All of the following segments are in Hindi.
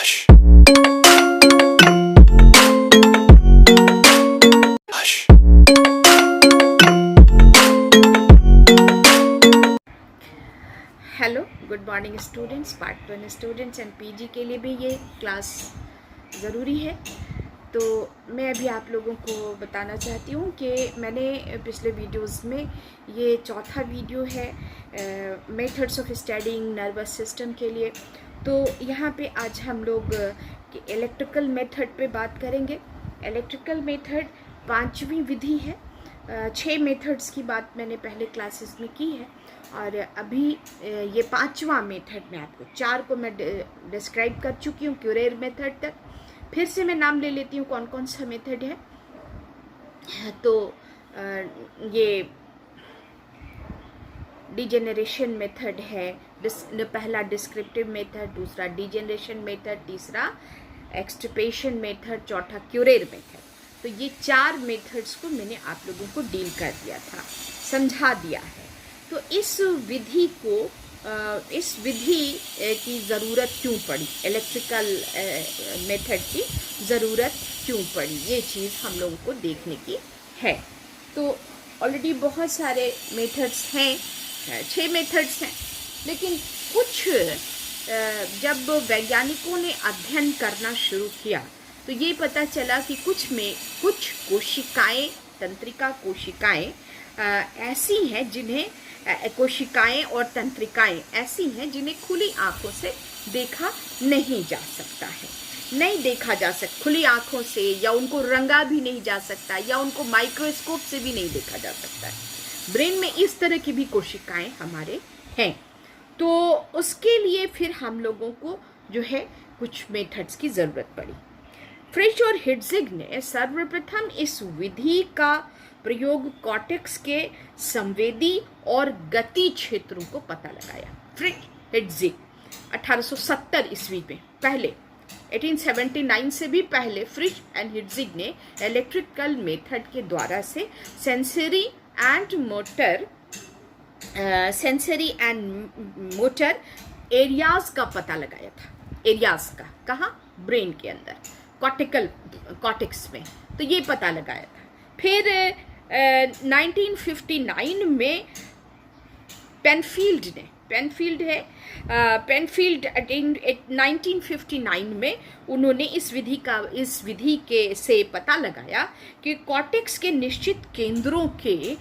Hush. Hush. Hello, good morning students, part 1 students and PG के लिए भी ये क्लास ज़रूरी है। तो मैं अभी आप लोगों को बताना चाहती हूँ कि मैंने पिछले वीडियोस में ये चौथा वीडियो है methods of studying nervous system के लिए। तो यहाँ पे आज हम लोग इलेक्ट्रिकल मेथड पे बात करेंगे। इलेक्ट्रिकल मेथड 5वीं विधि है। 6 मेथड्स की बात मैंने पहले क्लासेस में की है और अभी ये 5वां मेथड में आपको 4 को मैं डिस्क्राइब कर चुकी हूँ क्यूरेर मेथड तक। फिर से मैं नाम ले लेती हूँ कौन कौन सा मेथड है। तो ये डिजेनरेशन मेथड है, पहला डिस्क्रिप्टिव मेथड, दूसरा डिजेनरेशन मेथड, तीसरा एक्सटिपेशन मेथड, चौथा क्यूरेर मेथड। तो ये 4 मेथड्स को मैंने आप लोगों को डील कर दिया था, समझा दिया है। तो इस विधि की ज़रूरत क्यों पड़ी, इलेक्ट्रिकल मेथड की ज़रूरत क्यों पड़ी, ये चीज़ हम लोगों को देखने की है। तो ऑलरेडी बहुत सारे मेथड्स हैं, 6 मेथड्स हैं, लेकिन कुछ जब वैज्ञानिकों ने अध्ययन करना शुरू किया तो ये पता चला कि कुछ कोशिकाएं, तंत्रिका कोशिकाएं ऐसी हैं जिन्हें कोशिकाएं और तंत्रिकाएं ऐसी हैं जिन्हें खुली आंखों से देखा नहीं जा सकता है, नहीं देखा जा सकता खुली आंखों से, या उनको रंगा भी नहीं जा सकता, या उनको माइक्रोस्कोप से भी नहीं देखा जा सकता है। ब्रेन में इस तरह की भी कोशिकाएं हमारे हैं। तो उसके लिए फिर हम लोगों को जो है कुछ मेथड्स की ज़रूरत पड़ी। फ्रिज और हिट्जिग ने सर्वप्रथम इस विधि का प्रयोग कॉर्टेक्स के संवेदी और गति क्षेत्रों को पता लगाया। फ्रिज हिट्जिग 1870 ईस्वी में, पहले 1879 से भी पहले फ्रिज एंड हिट्जिग ने इलेक्ट्रिकल मेथड के द्वारा से सेंसरी एंड मोटर एरियाज का पता लगाया था। एरियाज का कहाँ? ब्रेन के अंदर, कॉर्टेक्स में। तो ये पता लगाया था। फिर 1959 में पेनफील्ड 1959 में उन्होंने इस विधि के से पता लगाया कि कॉर्टेक्स के निश्चित केंद्रों के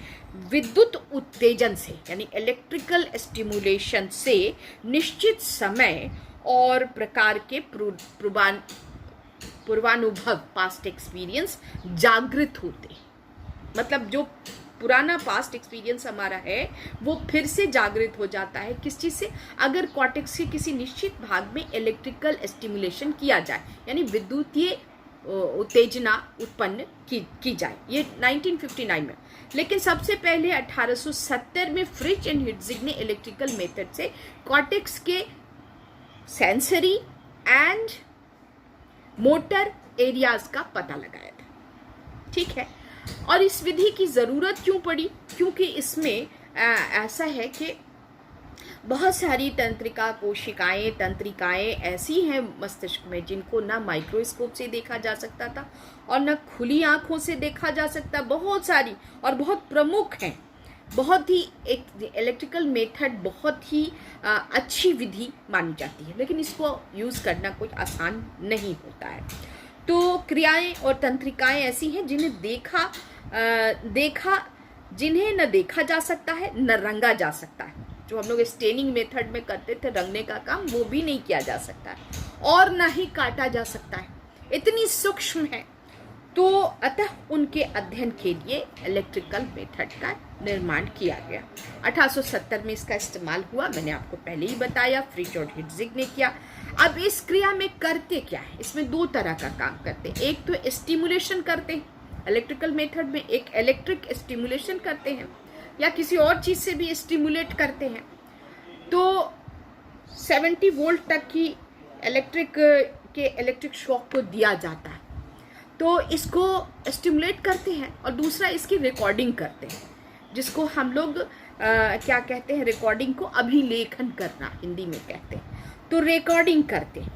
विद्युत उत्तेजन से, यानी इलेक्ट्रिकल स्टिमुलेशन से निश्चित समय और प्रकार के पूर्वानुभव, पास्ट एक्सपीरियंस जागृत होते। मतलब जो पुराना पास्ट एक्सपीरियंस हमारा है वो फिर से जागृत हो जाता है। किस चीज़ से? अगर कॉर्टेक्स के किसी निश्चित भाग में इलेक्ट्रिकल स्टिमुलेशन किया जाए, यानी विद्युतीय उत्तेजना उत्पन्न की जाए। ये 1959 में। लेकिन सबसे पहले 1870 में फ्रिज एंड हिट्जिग ने इलेक्ट्रिकल मेथड से कॉर्टेक्स के सेंसरी एंड मोटर एरियाज का पता लगाया था। ठीक है। और इस विधि की ज़रूरत क्यों पड़ी? क्योंकि इसमें ऐसा है कि बहुत सारी तंत्रिकाएं ऐसी हैं मस्तिष्क में जिनको ना माइक्रोस्कोप से देखा जा सकता था और ना खुली आंखों से देखा जा सकता। बहुत सारी और बहुत प्रमुख हैं। बहुत ही एक इलेक्ट्रिकल मेथड बहुत ही अच्छी विधि मानी जाती है, लेकिन इसको यूज़ करना कोई आसान नहीं होता है। तो क्रियाएं और तंत्रिकाएं ऐसी हैं जिन्हें न देखा जा सकता है न रंगा जा सकता है। जो हम लोग स्टेनिंग मेथड में करते थे, रंगने का काम, वो भी नहीं किया जा सकता है और न ही काटा जा सकता है, इतनी सूक्ष्म है। तो अतः उनके अध्ययन के लिए इलेक्ट्रिकल मेथड का निर्माण किया गया। 1870 में इसका इस्तेमाल हुआ, मैंने आपको पहले ही बताया, फ्रिज और हिट्जिग ने किया। अब इस क्रिया में करते क्या है? इसमें 2 तरह का काम करते हैं। एक तो स्टिमुलेशन करते हैं इलेक्ट्रिकल मेथड में, एक इलेक्ट्रिक स्टिमुलेशन करते हैं या किसी और चीज़ से भी स्टिमुलेट करते हैं। तो 70 वोल्ट तक की इलेक्ट्रिक शॉक को दिया जाता है। तो इसको स्टिमुलेट करते हैं और दूसरा इसकी रिकॉर्डिंग करते हैं, जिसको हम लोग क्या कहते हैं? रिकॉर्डिंग को अभिलेखन करना हिंदी में कहते हैं। तो रिकॉर्डिंग करते हैं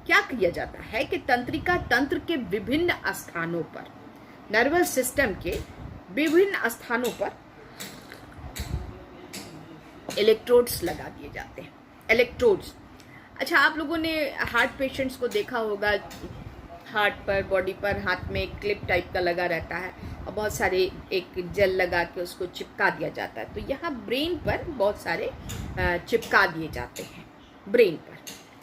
क्या किया जाता है कि तंत्रिका तंत्र के विभिन्न स्थानों पर, नर्वस सिस्टम के विभिन्न स्थानों पर इलेक्ट्रोड्स लगा दिए जाते हैं। इलेक्ट्रोड्स, अच्छा आप लोगों ने हार्ट पेशेंट्स को देखा होगा, हार्ट पर, बॉडी पर हाथ में एक क्लिप टाइप का लगा रहता है और बहुत सारे एक जेल लगा के उसको चिपका दिया जाता है। तो यहाँ ब्रेन पर बहुत सारे चिपका दिए जाते हैं ब्रेन पर,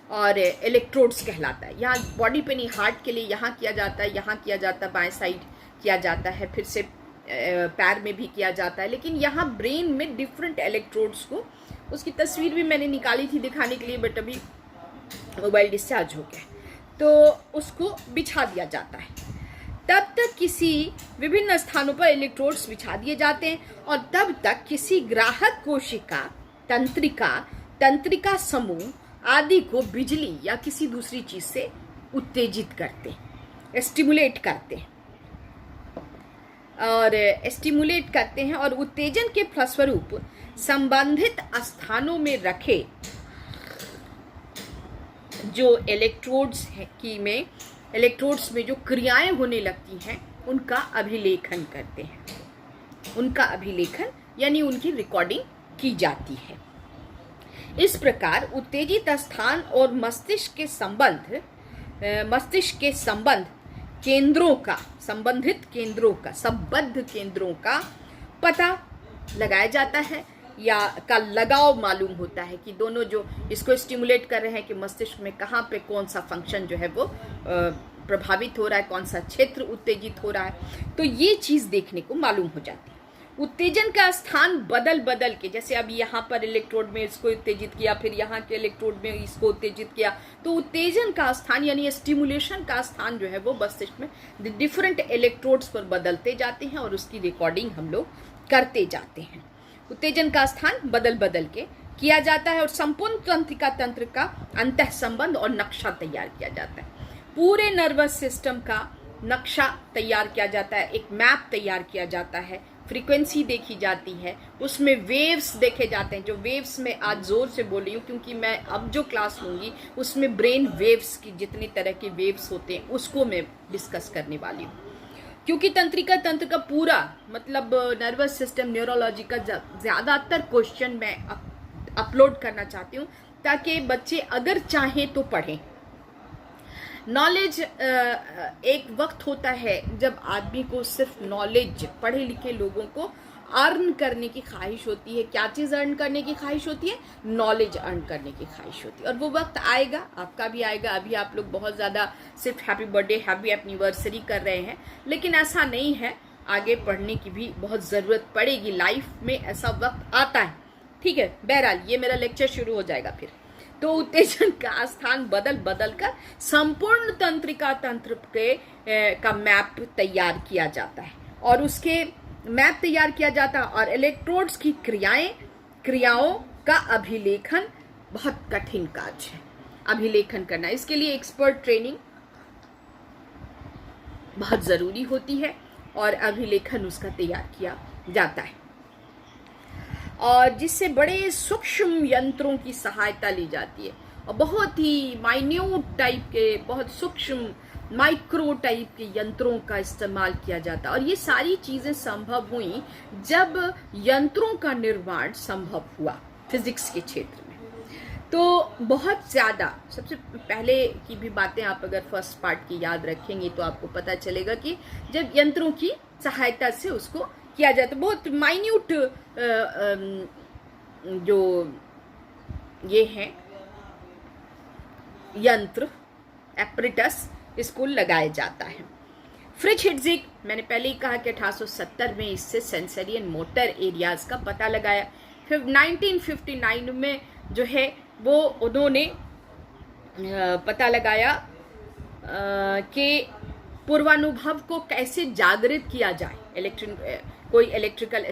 और इलेक्ट्रोड्स कहलाता है। यहाँ बॉडी पे नहीं, हार्ट के लिए यहाँ किया जाता है, यहाँ किया जाता है, बाएं साइड किया जाता है, फिर से पैर में भी किया जाता है। लेकिन यहाँ ब्रेन में डिफरेंट इलेक्ट्रोड्स को, उसकी तस्वीर भी मैंने निकाली थी दिखाने के लिए, बट अभी मोबाइल डिस्चार्ज हो गया, तो उसको बिछा दिया जाता है। तब तक किसी विभिन्न स्थानों पर इलेक्ट्रोड्स बिछा दिए जाते हैं और तब तक किसी ग्राहक कोशिका, तंत्रिका समूह आदि को बिजली या किसी दूसरी चीज से उत्तेजित करते हैं, स्टिमुलेट करते हैं और उत्तेजन के फलस्वरूप संबंधित स्थानों में रखे जो इलेक्ट्रोड्स में जो क्रियाएं होने लगती हैं उनका अभिलेखन करते हैं। उनका अभिलेखन यानी उनकी रिकॉर्डिंग की जाती है। इस प्रकार उत्तेजित स्थान और मस्तिष्क के संबद्ध केंद्रों का पता लगाया जाता है या का लगाव मालूम होता है कि दोनों जो इसको स्टिमुलेट कर रहे हैं कि मस्तिष्क में कहाँ पे कौन सा फंक्शन जो है वो प्रभावित हो रहा है, कौन सा क्षेत्र उत्तेजित हो रहा है, तो ये चीज देखने को मालूम हो जाती है। उत्तेजन का स्थान बदल के, जैसे अब यहाँ पर इलेक्ट्रोड में इसको उत्तेजित किया, फिर यहाँ के इलेक्ट्रोड में इसको उत्तेजित किया, तो उत्तेजन का स्थान यानी स्टिमुलेशन का स्थान जो है वो मस्तिष्क में डिफरेंट इलेक्ट्रोड्स पर बदलते जाते हैं और उसकी रिकॉर्डिंग हम लोग करते जाते हैं। उत्तेजन का स्थान बदल के किया जाता है और संपूर्ण तंत्रिका तंत्र का अंतः संबंध और नक्शा तैयार किया जाता है। पूरे नर्वस सिस्टम का नक्शा तैयार किया जाता है, एक मैप तैयार किया जाता है, फ्रीक्वेंसी देखी जाती है, उसमें वेव्स देखे जाते हैं। जो वेव्स में आज जोर से बोल रही हूँ क्योंकि मैं अब जो क्लास लूंगी उसमें ब्रेन वेव्स की जितनी तरह के वेव्स होते हैं उसको मैं डिस्कस करने वाली हूँ, क्योंकि तंत्रिका तंत्र का पूरा मतलब नर्वस सिस्टम, न्यूरोलॉजी का ज्यादातर क्वेश्चन मैं अपलोड करना चाहती हूँ ताकि बच्चे अगर चाहें तो पढ़ें। नॉलेज एक वक्त होता है जब आदमी को सिर्फ नॉलेज, पढ़े लिखे लोगों को अर्न करने की ख्वाहिश होती है। क्या चीज अर्न करने की ख्वाहिश होती है? नॉलेज अर्न करने की ख्वाहिश होती है। और वो वक्त आएगा, आपका भी आएगा। अभी आप लोग बहुत ज्यादा सिर्फ हैप्पी बर्थडे, हैप्पी एनिवर्सरी कर रहे हैं, लेकिन ऐसा नहीं है, आगे पढ़ने की भी बहुत जरूरत पड़ेगी। लाइफ में ऐसा वक्त आता है, ठीक है। बहरहाल ये मेरा लेक्चर शुरू हो जाएगा फिर। तो उत्तेजन का स्थान बदल कर संपूर्ण तंत्रिका तंत्र के का मैप तैयार किया जाता है और उसके मैप तैयार किया जाता है और इलेक्ट्रोड्स की क्रियाओं का अभिलेखन बहुत कठिन कार्य है। अभिलेखन करना, इसके लिए एक्सपर्ट ट्रेनिंग बहुत जरूरी होती है और अभिलेखन उसका तैयार किया जाता है और जिससे बड़े सूक्ष्म यंत्रों की सहायता ली जाती है और बहुत ही माइन्यूट टाइप के, बहुत सूक्ष्म माइक्रो टाइप के यंत्रों का इस्तेमाल किया जाता है। और ये सारी चीजें संभव हुई जब यंत्रों का निर्माण संभव हुआ फिजिक्स के क्षेत्र में। तो बहुत ज्यादा, सबसे पहले की भी बातें आप अगर फर्स्ट पार्ट की याद रखेंगे तो आपको पता चलेगा कि जब यंत्रों की सहायता से उसको किया जाता है, बहुत माइन्यूट जो ये हैं यंत्र, एपरेटस, इसको लगाया जाता है। फ्रिज हिट्जिग, मैंने पहले ही कहा कि 1870 में इससे सेंसरी एंड मोटर एरियाज का पता लगाया। फिर 1959 में जो है वो उन्होंने पता लगाया कि पूर्वानुभव को कैसे जागृत किया जाए, कोई इलेक्ट्रिकल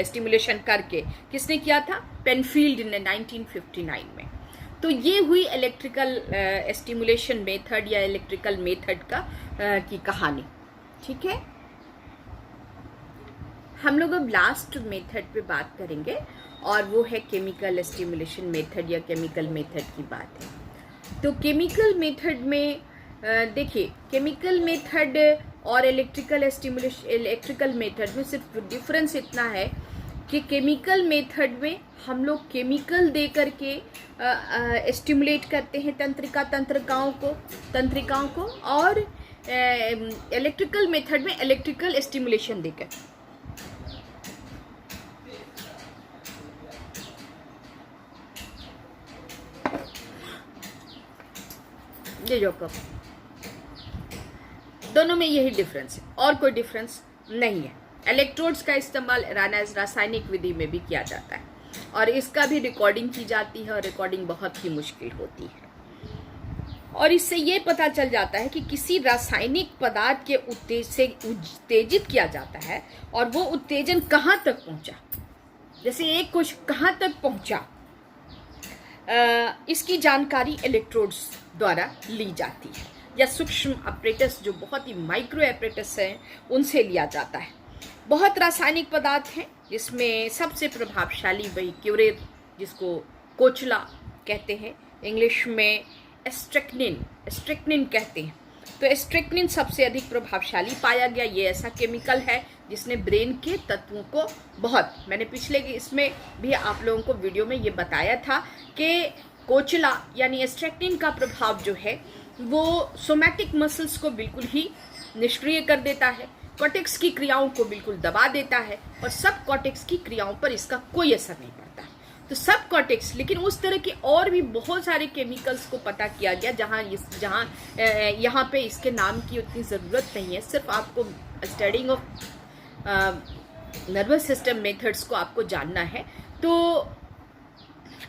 स्टिमुलेशन करके। किसने किया था? पेनफील्ड ने 1959 में। तो ये हुई इलेक्ट्रिकल स्टिमुलेशन मेथड या इलेक्ट्रिकल मेथड की कहानी, ठीक है। हम लोग अब लास्ट मेथड पे बात करेंगे और वो है केमिकल स्टिमुलेशन मेथड या केमिकल मेथड की बात है। तो केमिकल मेथड में देखिए, केमिकल मेथड और इलेक्ट्रिकल मेथड में सिर्फ डिफरेंस इतना है कि केमिकल मेथड में हम लोग केमिकल दे करके स्टिमुलेट करते हैं तंत्रिकाओं को और इलेक्ट्रिकल मेथड में इलेक्ट्रिकल स्टिमुलेशन देकर। ये जो कप, दोनों में यही डिफरेंस है और कोई डिफरेंस नहीं है। इलेक्ट्रोड्स का इस्तेमाल रासायनिक विधि में भी किया जाता है और इसका भी रिकॉर्डिंग की जाती है और रिकॉर्डिंग बहुत ही मुश्किल होती है। और इससे ये पता चल जाता है कि किसी रासायनिक पदार्थ के उत्तेजित किया जाता है और वो उत्तेजन कहाँ तक पहुँचा, जैसे एक कोश कहाँ तक पहुँचा, इसकी जानकारी इलेक्ट्रोड्स द्वारा ली जाती है या सूक्ष्म अपरेटस जो बहुत ही माइक्रो अपरेटस हैं उनसे लिया जाता है। बहुत रासायनिक पदार्थ हैं जिसमें सबसे प्रभावशाली वही क्यूरेर, जिसको कोचला कहते हैं, इंग्लिश में स्ट्रिक्निन कहते हैं। तो स्ट्रिक्निन सबसे अधिक प्रभावशाली पाया गया। ये ऐसा केमिकल है जिसने ब्रेन के तत्वों को बहुत, मैंने पिछले इसमें भी आप लोगों को वीडियो में ये बताया था कि कोचला यानी स्ट्रिक्निन का प्रभाव जो है वो सोमैटिक मसल्स को बिल्कुल ही निष्क्रिय कर देता है, कॉर्टेक्स की क्रियाओं को बिल्कुल दबा देता है और सब कॉर्टेक्स की क्रियाओं पर इसका कोई असर नहीं पड़ता है। तो सब कॉर्टेक्स, लेकिन उस तरह के और भी बहुत सारे केमिकल्स को पता किया गया जहाँ यहाँ पे इसके नाम की उतनी ज़रूरत नहीं है। सिर्फ आपको studying of nervous system methods को आपको जानना है। तो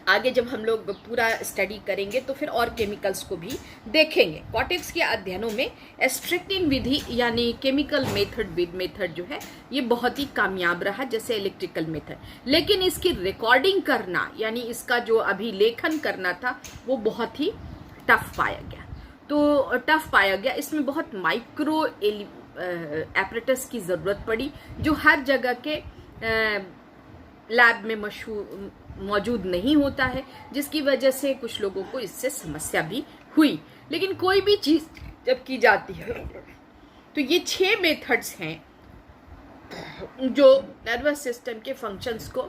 आगे जब हम लोग पूरा स्टडी करेंगे तो फिर और केमिकल्स को भी देखेंगे। कॉर्टेक्स के अध्ययनों में स्ट्रिक्निन विधि यानी केमिकल मेथड जो है ये बहुत ही कामयाब रहा, जैसे इलेक्ट्रिकल मेथड। लेकिन इसकी रिकॉर्डिंग करना यानी इसका जो अभिलेखन करना था वो बहुत ही टफ पाया गया। इसमें बहुत माइक्रो एपरेटस की ज़रूरत पड़ी जो हर जगह के लैब में मौजूद नहीं होता है, जिसकी वजह से कुछ लोगों को इससे समस्या भी हुई। लेकिन कोई भी चीज़ जब की जाती है तो ये 6 मेथड्स हैं जो नर्वस सिस्टम के फंक्शंस को,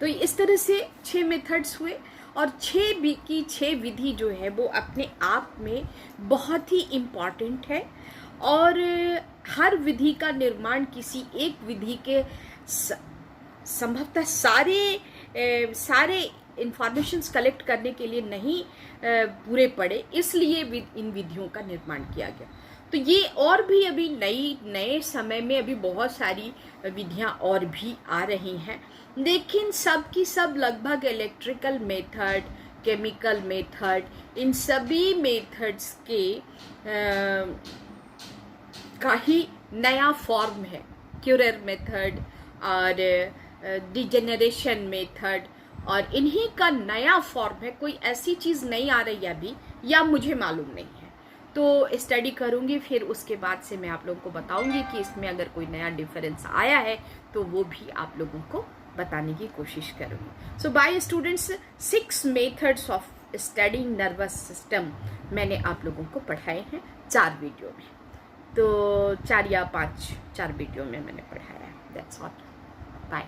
तो इस तरह से 6 मेथड्स हुए और 6 विधि जो है वो अपने आप में बहुत ही इम्पॉर्टेंट है। और हर विधि का निर्माण किसी एक विधि के संभवतः सारे इंफॉर्मेशंस कलेक्ट करने के लिए नहीं पूरे पड़े, इसलिए इन विधियों का निर्माण किया गया। तो ये और भी अभी नए समय में अभी बहुत सारी विधियां और भी आ रही हैं, लेकिन सब की सब लगभग इलेक्ट्रिकल मेथड, केमिकल मेथड, इन सभी मेथड्स के का ही नया फॉर्म है। क्यूरेर मेथड और डिजेनरेशन मेथड, और इन्हीं का नया फॉर्म है। कोई ऐसी चीज़ नहीं आ रही है अभी, या मुझे मालूम नहीं है। तो स्टडी करूँगी, फिर उसके बाद से मैं आप लोगों को बताऊँगी कि इसमें अगर कोई नया डिफरेंस आया है तो वो भी आप लोगों को बताने की कोशिश करूँगी। So bye students, 6 methods of studying nervous system मैंने आप लोगों को पढ़ाए हैं 4 वीडियो में। तो 4 या 5 वीडियो में मैंने पढ़ाया है। That's all, bye.